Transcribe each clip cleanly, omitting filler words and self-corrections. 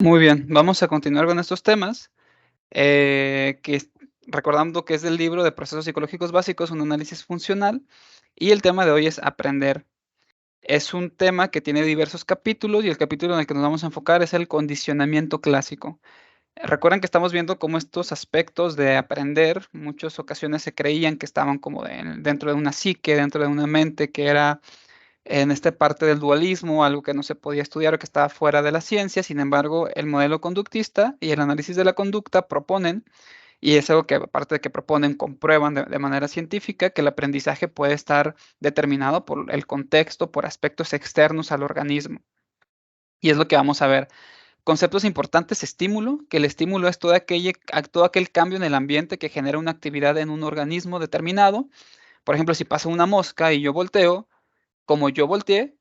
Muy bien, vamos a continuar con estos temas, recordando que es del libro de Procesos Psicológicos Básicos, un análisis funcional, y el tema de hoy es aprender. Es un tema que tiene diversos capítulos y el capítulo en el que nos vamos a enfocar es el condicionamiento clásico. Recuerden que estamos viendo cómo estos aspectos de aprender, muchas ocasiones se creían que estaban como dentro de una psique, dentro de una mente, que era en esta parte del dualismo, algo que no se podía estudiar o que estaba fuera de la ciencia. Sin embargo, el modelo conductista y el análisis de la conducta proponen, y es algo que aparte de que proponen, comprueban de manera científica, que el aprendizaje puede estar determinado por el contexto, por aspectos externos al organismo. Y es lo que vamos a ver. Conceptos importantes: estímulo, que el estímulo es todo aquel cambio en el ambiente que genera una actividad en un organismo determinado. Por ejemplo, si pasa una mosca y yo volteo, como yo volteé,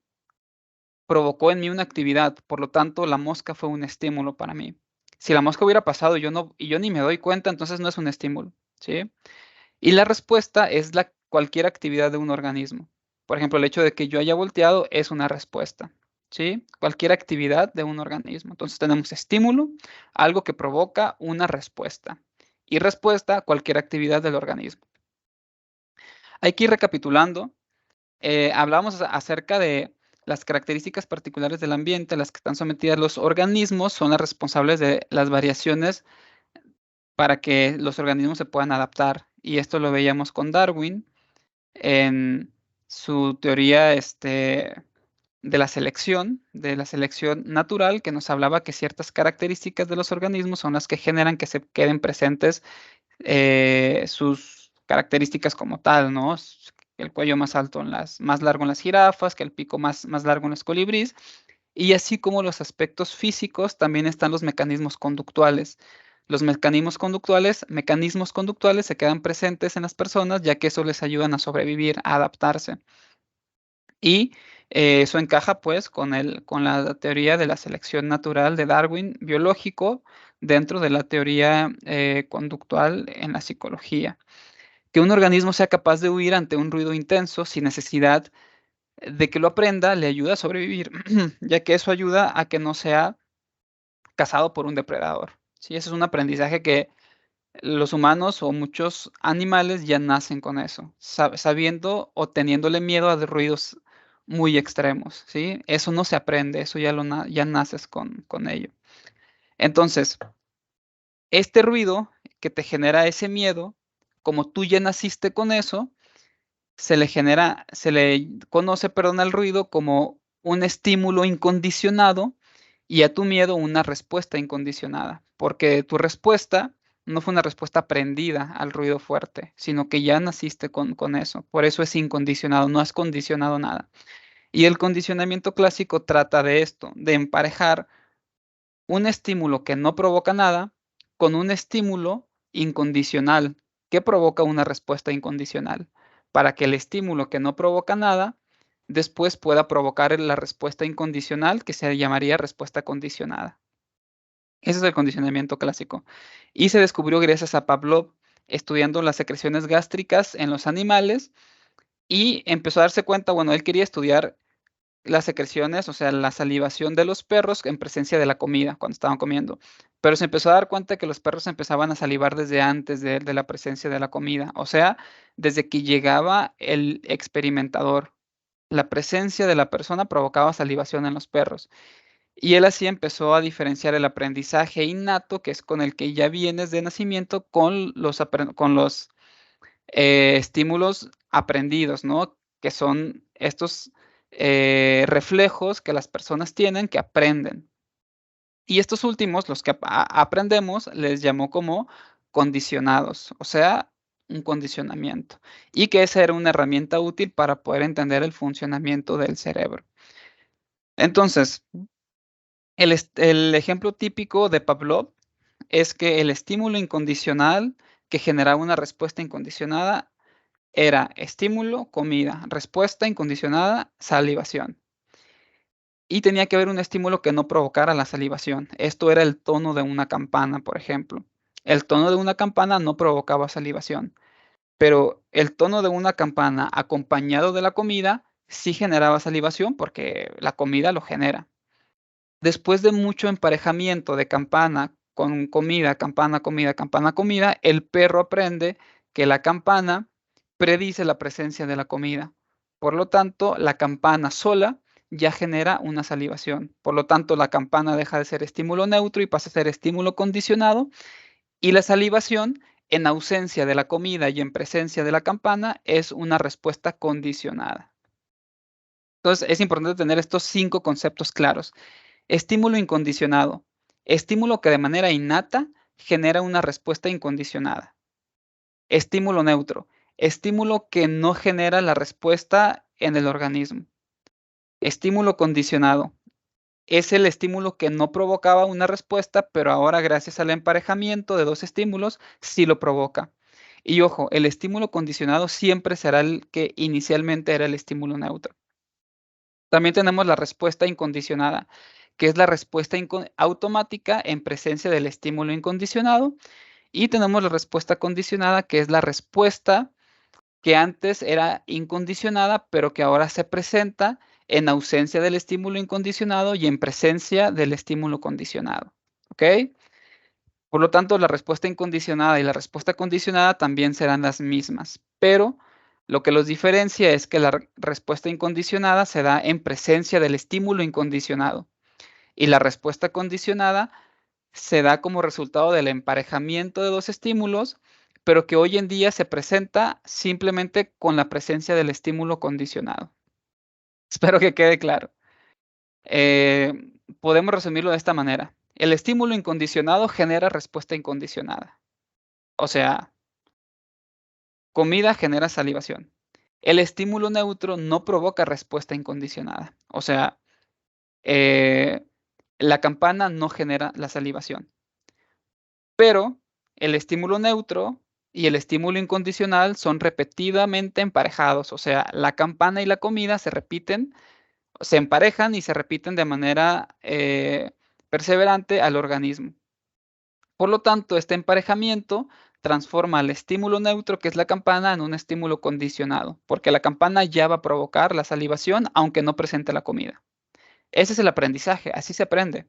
provocó en mí una actividad, por lo tanto, la mosca fue un estímulo para mí. Si la mosca hubiera pasado y yo ni me doy cuenta, entonces no es un estímulo, ¿sí? Y la respuesta es cualquier actividad de un organismo. Por ejemplo, el hecho de que yo haya volteado es una respuesta, ¿sí? Cualquier actividad de un organismo. Entonces tenemos estímulo, algo que provoca una respuesta. Y respuesta, cualquier actividad del organismo. Hay que ir recapitulando. Hablábamos acerca de las características particulares del ambiente a las que están sometidas los organismos, son las responsables de las variaciones para que los organismos se puedan adaptar. Y esto lo veíamos con Darwin en su teoría de la selección natural, que nos hablaba que ciertas características de los organismos son las que generan que se queden presentes sus características como tal, ¿no? El cuello más alto más largo en las jirafas, que el pico más largo en los colibríes, y así como los aspectos físicos, también están los mecanismos conductuales. Los mecanismos conductuales se quedan presentes en las personas, ya que eso les ayudan a sobrevivir, a adaptarse. Y eso encaja pues con la teoría de la selección natural de Darwin, biológico, dentro de la teoría conductual en la psicología. Que un organismo sea capaz de huir ante un ruido intenso sin necesidad de que lo aprenda, le ayuda a sobrevivir, ya que eso ayuda a que no sea cazado por un depredador. ¿Sí? Ese es un aprendizaje que los humanos o muchos animales ya nacen con eso, sabiendo o teniéndole miedo a de ruidos muy extremos, ¿sí? Eso no se aprende, eso ya naces con ello. Entonces, este ruido que te genera ese miedo, como tú ya naciste con eso, se le conoce, perdón, al ruido como un estímulo incondicionado y a tu miedo una respuesta incondicionada, porque tu respuesta no fue una respuesta aprendida al ruido fuerte, sino que ya naciste con eso. Por eso es incondicionado, no has condicionado nada. Y el condicionamiento clásico trata de esto, de emparejar un estímulo que no provoca nada con un estímulo incondicional que provoca una respuesta incondicional, para que el estímulo que no provoca nada después pueda provocar la respuesta incondicional, que se llamaría respuesta condicionada. Ese es el condicionamiento clásico. Y se descubrió gracias a Pavlov, estudiando las secreciones gástricas en los animales, y empezó a darse cuenta, bueno, él quería estudiar las secreciones, o sea, la salivación de los perros en presencia de la comida, cuando estaban comiendo. Pero se empezó a dar cuenta que los perros empezaban a salivar desde antes de la presencia de la comida, o sea, desde que llegaba el experimentador. La presencia de la persona provocaba salivación en los perros. Y él así empezó a diferenciar el aprendizaje innato, que es con el que ya vienes de nacimiento, con los estímulos aprendidos, ¿no? Que son estos reflejos que las personas tienen que aprenden. Y estos últimos, los que aprendemos, les llamó como condicionados, o sea, un condicionamiento. Y que esa era una herramienta útil para poder entender el funcionamiento del cerebro. Entonces, el ejemplo típico de Pavlov es que el estímulo incondicional que generaba una respuesta incondicionada era estímulo, comida, respuesta incondicionada, salivación. Y tenía que haber un estímulo que no provocara la salivación. Esto era el tono de una campana, por ejemplo. El tono de una campana no provocaba salivación, pero el tono de una campana acompañado de la comida sí generaba salivación porque la comida lo genera. Después de mucho emparejamiento de campana con comida, campana, comida, campana, comida, el perro aprende que la campana predice la presencia de la comida. Por lo tanto, la campana sola ya genera una salivación. Por lo tanto, la campana deja de ser estímulo neutro y pasa a ser estímulo condicionado, y la salivación, en ausencia de la comida y en presencia de la campana, es una respuesta condicionada. Entonces, es importante tener estos 5 conceptos claros. Estímulo incondicionado. Estímulo que de manera innata genera una respuesta incondicionada. Estímulo neutro. Estímulo que no genera la respuesta en el organismo. Estímulo condicionado. Es el estímulo que no provocaba una respuesta, pero ahora gracias al emparejamiento de 2 estímulos sí lo provoca. Y ojo, el estímulo condicionado siempre será el que inicialmente era el estímulo neutro. También tenemos la respuesta incondicionada, que es la respuesta automática en presencia del estímulo incondicionado. Y tenemos la respuesta condicionada, que es la respuesta que antes era incondicionada, pero que ahora se presenta en ausencia del estímulo incondicionado y en presencia del estímulo condicionado. ¿Ok? Por lo tanto, la respuesta incondicionada y la respuesta condicionada también serán las mismas, pero lo que los diferencia es que la respuesta incondicionada se da en presencia del estímulo incondicionado y la respuesta condicionada se da como resultado del emparejamiento de 2 estímulos, pero que hoy en día se presenta simplemente con la presencia del estímulo condicionado. Espero que quede claro. Eh, Podemos resumirlo de esta manera. El estímulo incondicionado genera respuesta incondicionada. O sea, comida genera salivación. El estímulo neutro no provoca respuesta incondicionada. O sea, eh, la campana no genera la salivación. Pero el estímulo neutro y el estímulo incondicional son repetidamente emparejados. O sea, la campana y la comida se repiten, se emparejan y se repiten de manera perseverante al organismo. Por lo tanto, este emparejamiento transforma al estímulo neutro, que es la campana, en un estímulo condicionado, porque la campana ya va a provocar la salivación aunque no presente la comida. Ese es el aprendizaje, así se aprende.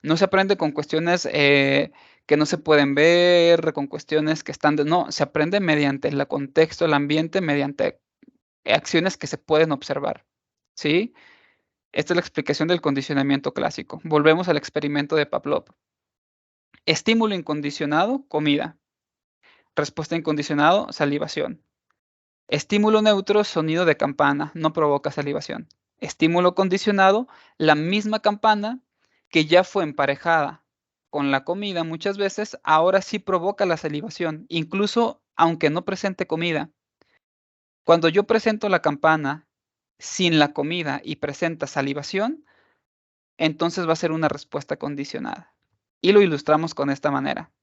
No se aprende con cuestiones que no se pueden ver, con cuestiones que están no, se aprende mediante el contexto, el ambiente, mediante acciones que se pueden observar, ¿sí? Esta es la explicación del condicionamiento clásico. Volvemos al experimento de Pavlov. Estímulo incondicionado, comida. Respuesta incondicionado, salivación. Estímulo neutro, sonido de campana, no provoca salivación. Estímulo condicionado, la misma campana que ya fue emparejada con la comida muchas veces, ahora sí provoca la salivación, incluso aunque no presente comida. Cuando yo presento la campana sin la comida y presenta salivación, entonces va a ser una respuesta condicionada. Y lo ilustramos con esta manera.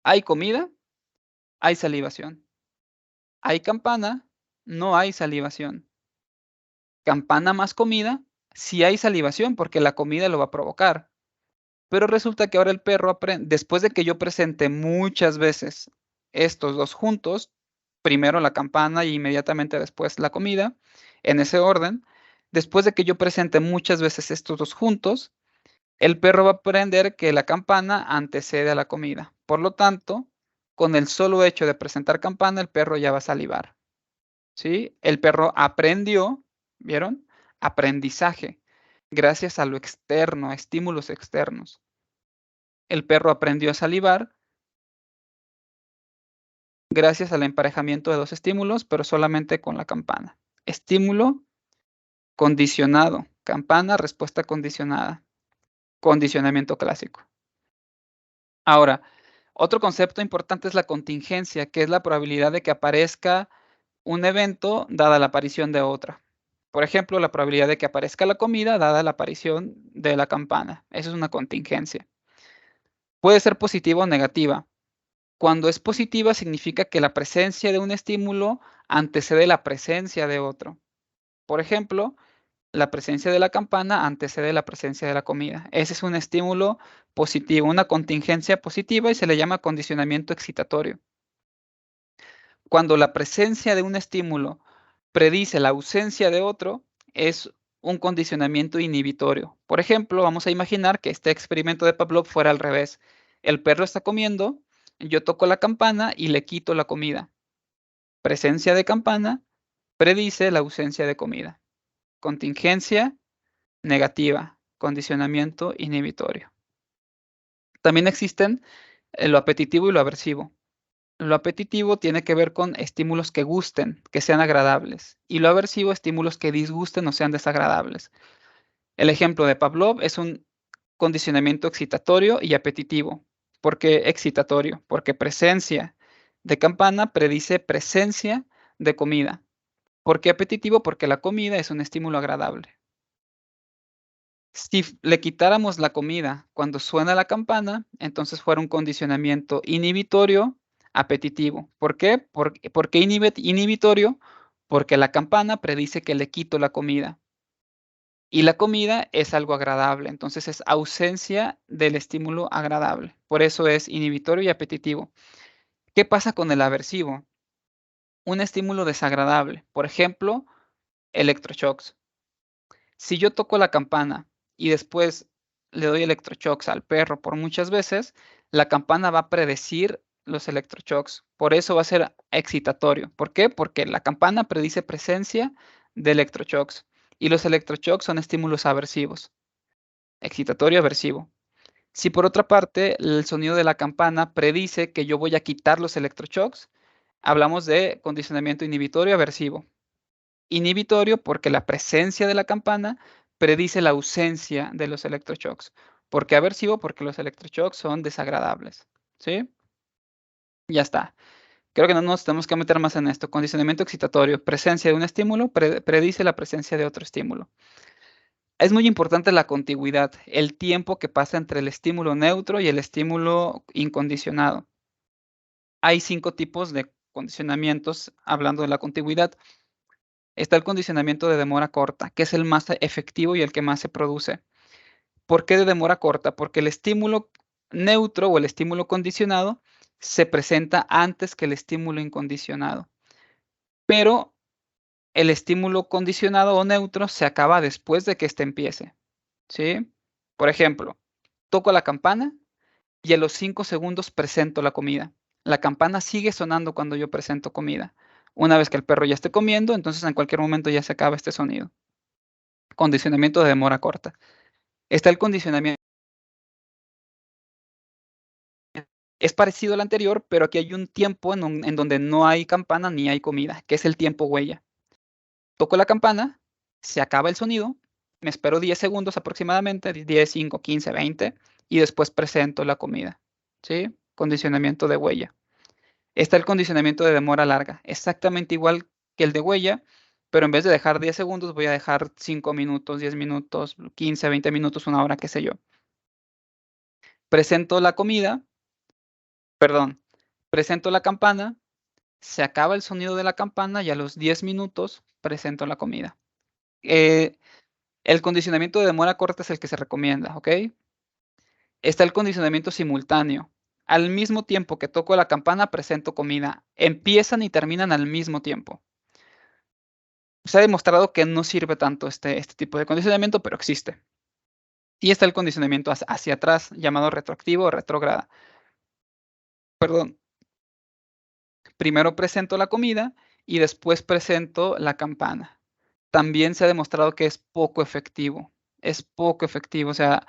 Hay comida, hay salivación. Hay campana, no hay salivación. Campana más comida, sí hay salivación porque la comida lo va a provocar. Pero resulta que ahora el perro aprende, después de que yo presente muchas veces estos 2 juntos, primero la campana y inmediatamente después la comida, en ese orden, después de que yo presente muchas veces estos 2 juntos, el perro va a aprender que la campana antecede a la comida. Por lo tanto, con el solo hecho de presentar campana, el perro ya va a salivar, ¿sí? El perro aprendió, ¿vieron? Aprendizaje, gracias a lo externo, a estímulos externos. El perro aprendió a salivar gracias al emparejamiento de 2 estímulos, pero solamente con la campana. Estímulo condicionado, campana, respuesta condicionada, condicionamiento clásico. Ahora, otro concepto importante es la contingencia, que es la probabilidad de que aparezca un evento dada la aparición de otra. Por ejemplo, la probabilidad de que aparezca la comida dada la aparición de la campana. Eso es una contingencia. Puede ser positiva o negativa. Cuando es positiva significa que la presencia de un estímulo antecede la presencia de otro. Por ejemplo, la presencia de la campana antecede la presencia de la comida. Ese es un estímulo positivo, una contingencia positiva y se le llama condicionamiento excitatorio. Cuando la presencia de un estímulo predice la ausencia de otro, es un condicionamiento inhibitorio. Por ejemplo, vamos a imaginar que este experimento de Pavlov fuera al revés. El perro está comiendo, yo toco la campana y le quito la comida. Presencia de campana predice la ausencia de comida. Contingencia negativa, condicionamiento inhibitorio. También existen lo apetitivo y lo aversivo. Lo apetitivo tiene que ver con estímulos que gusten, que sean agradables, y lo aversivo, estímulos que disgusten o sean desagradables. El ejemplo de Pavlov es un condicionamiento excitatorio y apetitivo. ¿Por qué excitatorio? Porque presencia de campana predice presencia de comida. ¿Por qué apetitivo? Porque la comida es un estímulo agradable. Si le quitáramos la comida cuando suena la campana, entonces fuera un condicionamiento inhibitorio apetitivo. ¿Por qué? ¿Por qué inhibitorio? Porque la campana predice que le quito la comida. Y la comida es algo agradable, entonces es ausencia del estímulo agradable. Por eso es inhibitorio y apetitivo. ¿Qué pasa con el aversivo? Un estímulo desagradable, por ejemplo, electroshocks. Si yo toco la campana y después le doy electroshocks al perro por muchas veces, la campana va a predecir los electroshocks. Por eso va a ser excitatorio. ¿Por qué? Porque la campana predice presencia de electroshocks y los electroshocks son estímulos aversivos. Excitatorio aversivo. Si por otra parte el sonido de la campana predice que yo voy a quitar los electroshocks, hablamos de condicionamiento inhibitorio aversivo. Inhibitorio porque la presencia de la campana predice la ausencia de los electroshocks. ¿Por qué aversivo? Porque los electroshocks son desagradables. ¿Sí? Ya está. Creo que no nos tenemos que meter más en esto. Condicionamiento excitatorio. Presencia de un estímulo predice la presencia de otro estímulo. Es muy importante la contigüidad, el tiempo que pasa entre el estímulo neutro y el estímulo incondicionado. Hay 5 tipos de condicionamientos hablando de la contigüidad. Está el condicionamiento de demora corta, que es el más efectivo y el que más se produce. ¿Por qué de demora corta? Porque el estímulo neutro o el estímulo condicionado se presenta antes que el estímulo incondicionado. Pero el estímulo condicionado o neutro se acaba después de que éste empiece. ¿Sí? Por ejemplo, toco la campana y a los 5 segundos presento la comida. La campana sigue sonando cuando yo presento comida. Una vez que el perro ya esté comiendo, entonces en cualquier momento ya se acaba este sonido. Condicionamiento de demora corta. Está el condicionamiento. Es parecido al anterior, pero aquí hay un tiempo en donde no hay campana ni hay comida, que es el tiempo huella. Toco la campana, se acaba el sonido, me espero 10 segundos aproximadamente, 10, 5, 15, 20, y después presento la comida. ¿Sí? Condicionamiento de huella. Está el condicionamiento de demora larga, exactamente igual que el de huella, pero en vez de dejar 10 segundos, voy a dejar 5 minutos, 10 minutos, 15, 20 minutos, una hora, qué sé yo. Presento la comida, perdón, presento la campana, se acaba el sonido de la campana y a los 10 minutos presento la comida. El condicionamiento de demora corta es el que se recomienda, ¿ok? Está el condicionamiento simultáneo. Al mismo tiempo que toco la campana, presento comida. Empiezan y terminan al mismo tiempo. Se ha demostrado que no sirve tanto este tipo de condicionamiento, pero existe. Y está el condicionamiento hacia atrás, llamado retroactivo o retrógrada. Perdón. Primero presento la comida y después presento la campana. También se ha demostrado que es poco efectivo. Es poco efectivo, o sea,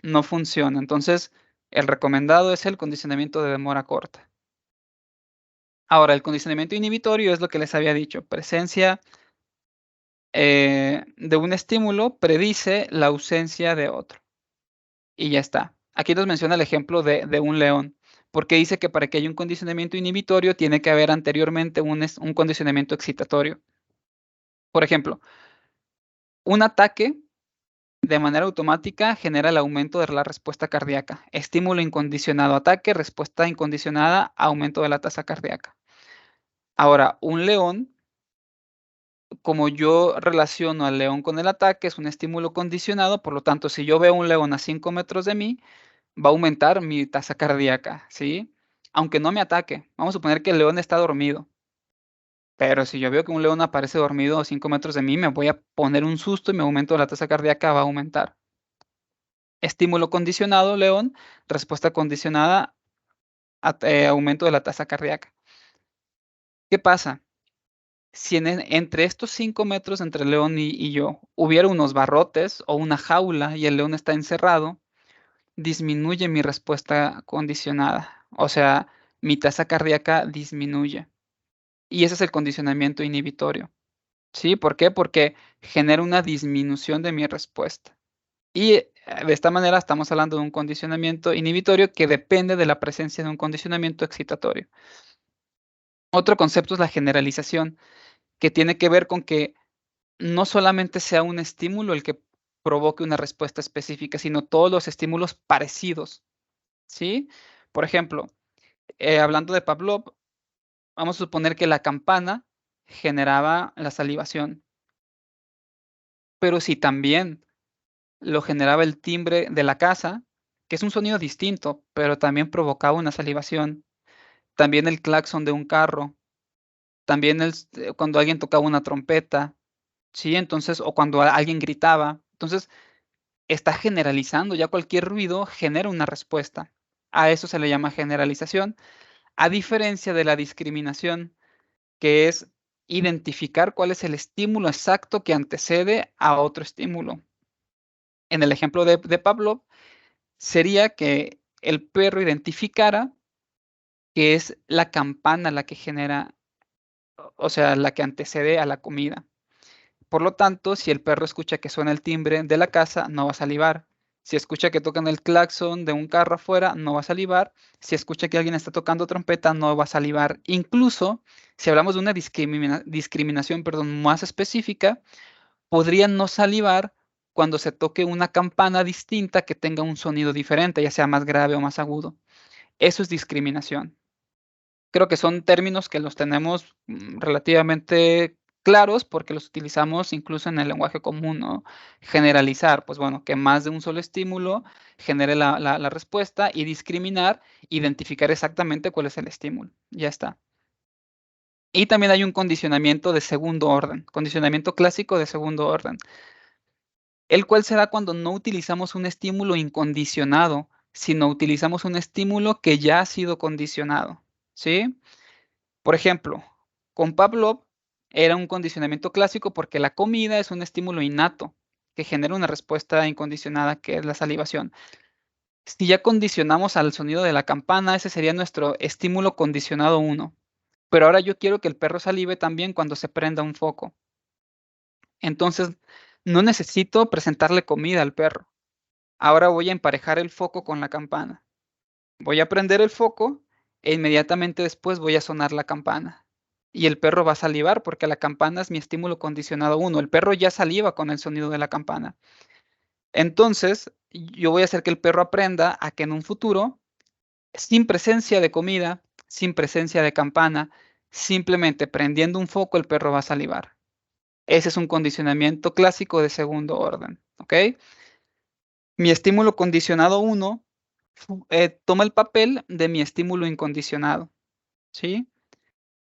no funciona. Entonces, el recomendado es el condicionamiento de demora corta. Ahora, el condicionamiento inhibitorio es lo que les había dicho. Presencia de un estímulo predice la ausencia de otro. Y ya está. Aquí nos menciona el ejemplo de un león, porque dice que para que haya un condicionamiento inhibitorio tiene que haber anteriormente un condicionamiento excitatorio. Por ejemplo, un ataque de manera automática genera el aumento de la respuesta cardíaca. Estímulo incondicionado, ataque, respuesta incondicionada, aumento de la tasa cardíaca. Ahora, un león, como yo relaciono al león con el ataque, es un estímulo condicionado, por lo tanto, si yo veo un león a 5 metros de mí, va a aumentar mi tasa cardíaca, ¿sí? Aunque no me ataque. Vamos a suponer que el león está dormido. Pero si yo veo que un león aparece dormido a 5 metros de mí, me voy a poner un susto y mi aumento de la tasa cardíaca va a aumentar. Estímulo condicionado, león, respuesta condicionada, aumento de la tasa cardíaca. ¿Qué pasa? Si entre estos 5 metros entre el león y yo hubiera unos barrotes o una jaula y el león está encerrado, disminuye mi respuesta condicionada. O sea, mi tasa cardíaca disminuye. Y ese es el condicionamiento inhibitorio. ¿Sí? ¿Por qué? Porque genera una disminución de mi respuesta. Y de esta manera estamos hablando de un condicionamiento inhibitorio que depende de la presencia de un condicionamiento excitatorio. Otro concepto es la generalización, que tiene que ver con que no solamente sea un estímulo el que provoque una respuesta específica, sino todos los estímulos parecidos, ¿sí? Por ejemplo, hablando de Pavlov, vamos a suponer que la campana generaba la salivación, pero si también lo generaba el timbre de la casa, que es un sonido distinto, pero también provocaba una salivación, también el claxon de un carro, también cuando alguien tocaba una trompeta, ¿sí? Entonces, o cuando alguien gritaba. Entonces, está generalizando, ya cualquier ruido genera una respuesta. A eso se le llama generalización, a diferencia de la discriminación, que es identificar cuál es el estímulo exacto que antecede a otro estímulo. En el ejemplo de Pavlov, sería que el perro identificara que es la campana la que genera, o sea, la que antecede a la comida. Por lo tanto, si el perro escucha que suena el timbre de la casa, no va a salivar. Si escucha que tocan el claxon de un carro afuera, no va a salivar. Si escucha que alguien está tocando trompeta, no va a salivar. Incluso, si hablamos de una discriminación, perdón, más específica, podría no salivar cuando se toque una campana distinta que tenga un sonido diferente, ya sea más grave o más agudo. Eso es discriminación. Creo que son términos que los tenemos relativamente claros porque los utilizamos incluso en el lenguaje común, ¿no? Generalizar, pues bueno, que más de un solo estímulo genere la respuesta, y discriminar, identificar exactamente cuál es el estímulo. Ya está. Y también hay un condicionamiento de segundo orden, condicionamiento clásico de segundo orden, el cual se da cuando no utilizamos un estímulo incondicionado, sino utilizamos un estímulo que ya ha sido condicionado, ¿sí? Por ejemplo, con Pavlov era un condicionamiento clásico porque la comida es un estímulo innato que genera una respuesta incondicionada, que es la salivación. Si ya condicionamos al sonido de la campana, ese sería nuestro estímulo condicionado 1. Pero ahora yo quiero que el perro salive también cuando se prenda un foco. Entonces, no necesito presentarle comida al perro. Ahora voy a emparejar el foco con la campana. Voy a prender el foco e inmediatamente después voy a sonar la campana. Y el perro va a salivar porque la campana es mi estímulo condicionado 1. El perro ya saliva con el sonido de la campana. Entonces, yo voy a hacer que el perro aprenda a que en un futuro, sin presencia de comida, sin presencia de campana, simplemente prendiendo un foco, el perro va a salivar. Ese es un condicionamiento clásico de segundo orden, ¿ok? Mi estímulo condicionado 1 toma el papel de mi estímulo incondicionado, ¿sí?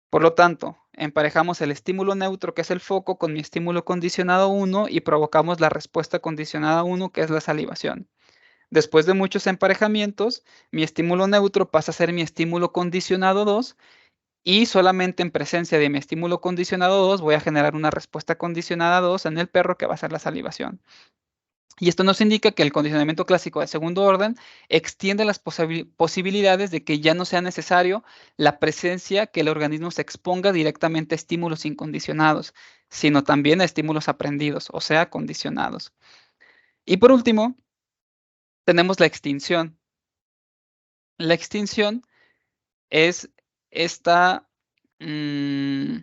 Por lo tanto, emparejamos el estímulo neutro, que es el foco, con mi estímulo condicionado 1 y provocamos la respuesta condicionada 1, que es la salivación. Después de muchos emparejamientos, mi estímulo neutro pasa a ser mi estímulo condicionado 2, y solamente en presencia de mi estímulo condicionado 2 voy a generar una respuesta condicionada 2 en el perro, que va a ser la salivación. Y esto nos indica que el condicionamiento clásico de segundo orden extiende las posibilidades de que ya no sea necesario la presencia, que el organismo se exponga directamente a estímulos incondicionados, sino también a estímulos aprendidos, o sea, condicionados. Y por último, tenemos la extinción. La extinción es esta, mm,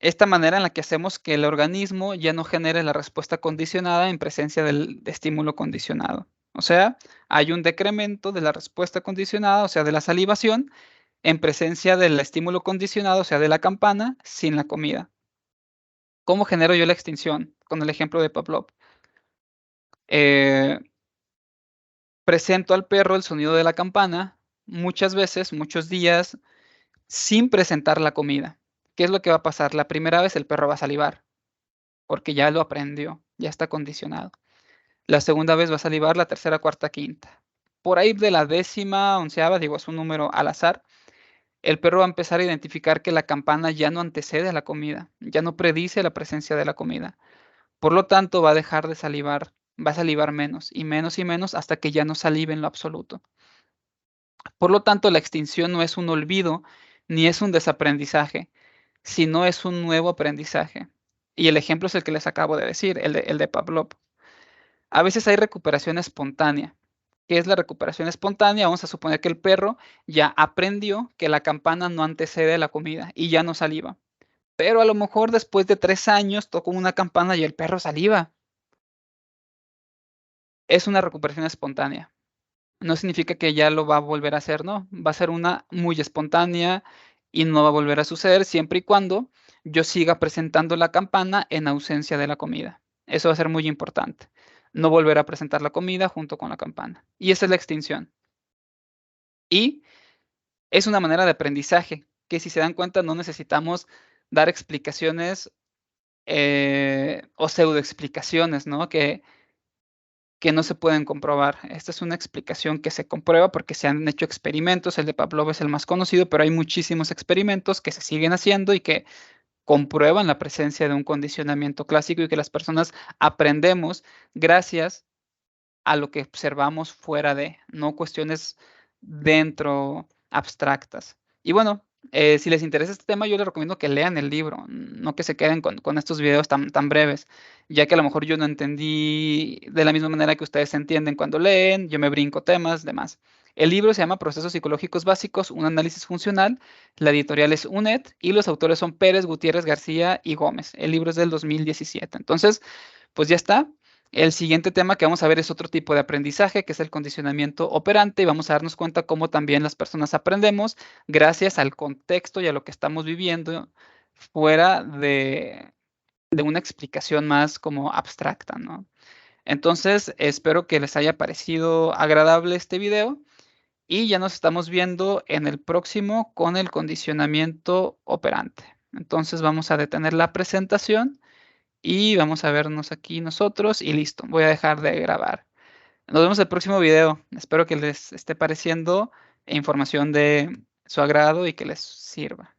esta manera en la que hacemos que el organismo ya no genere la respuesta condicionada en presencia del estímulo condicionado. O sea, hay un decremento de la respuesta condicionada, o sea, de la salivación, en presencia del estímulo condicionado, o sea, de la campana, sin la comida. ¿Cómo genero yo la extinción? Con el ejemplo de Pavlov. Eh, Presento al perro el sonido de la campana muchas veces, muchos días, sin presentar la comida. ¿qué es lo que va a pasar? La primera vez el perro va a salivar, porque ya lo aprendió, ya está condicionado. La segunda vez va a salivar, la tercera, cuarta, quinta. Por ahí de la 10ª, 11ª, digo, es un número al azar, el perro va a empezar a identificar que la campana ya no antecede a la comida, ya no predice la presencia de la comida. Por lo tanto, va a dejar de salivar, va a salivar menos y menos y menos hasta que ya no salive en lo absoluto. Por lo tanto, la extinción no es un olvido ni es un desaprendizaje, sino es un nuevo aprendizaje. Y el ejemplo es el que les acabo de decir, el de Pavlov. A veces hay recuperación espontánea. ¿Qué es la recuperación espontánea? Vamos a suponer que el perro ya aprendió que la campana no antecede a la comida y ya no saliva. Pero a lo mejor después de 3 años tocó una campana y el perro saliva. Es una recuperación espontánea. No significa que ya lo va a volver a hacer, no. Va a ser una muy espontánea y no va a volver a suceder siempre y cuando yo siga presentando la campana en ausencia de la comida. Eso va a ser muy importante. No volver a presentar la comida junto con la campana. Y esa es la extinción. Y es una manera de aprendizaje que, si se dan cuenta, no necesitamos dar explicaciones o pseudoexplicaciones, ¿no? Que no se pueden comprobar. Esta es una explicación que se comprueba porque se han hecho experimentos. El de Pavlov es el más conocido, pero hay muchísimos experimentos que se siguen haciendo y que comprueban la presencia de un condicionamiento clásico y que las personas aprendemos gracias a lo que observamos fuera de, no cuestiones dentro abstractas. Y bueno, si les interesa este tema, yo les recomiendo que lean el libro, no que se queden con estos videos tan breves, ya que a lo mejor yo no entendí de la misma manera que ustedes entienden cuando leen, yo me brinco temas, demás. El libro se llama Procesos Psicológicos Básicos, un análisis funcional. La editorial es UNED y los autores son Pérez, Gutiérrez, García y Gómez. El libro es del 2017. Entonces, pues ya está. El siguiente tema que vamos a ver es otro tipo de aprendizaje, que es el condicionamiento operante, y vamos a darnos cuenta cómo también las personas aprendemos gracias al contexto y a lo que estamos viviendo fuera de una explicación más como abstracta, ¿no? Entonces, espero que les haya parecido agradable este video y ya nos estamos viendo en el próximo con el condicionamiento operante. Entonces, vamos a detener la presentación y vamos a vernos aquí nosotros y listo, voy a dejar de grabar. Nos vemos en el próximo video. Espero que les esté pareciendo información de su agrado y que les sirva.